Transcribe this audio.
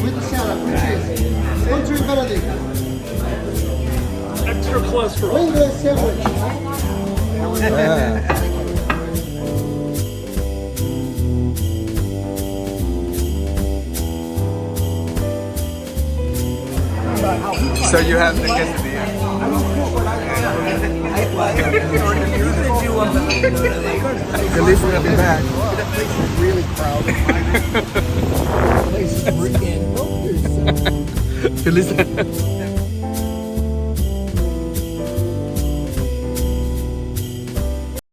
with the salad, which is country melody. Extra cholesterol. Winglet sandwich. So you have the quesadilla. Feliz will be back. That place is really crowded. That place is freaking. Feliz.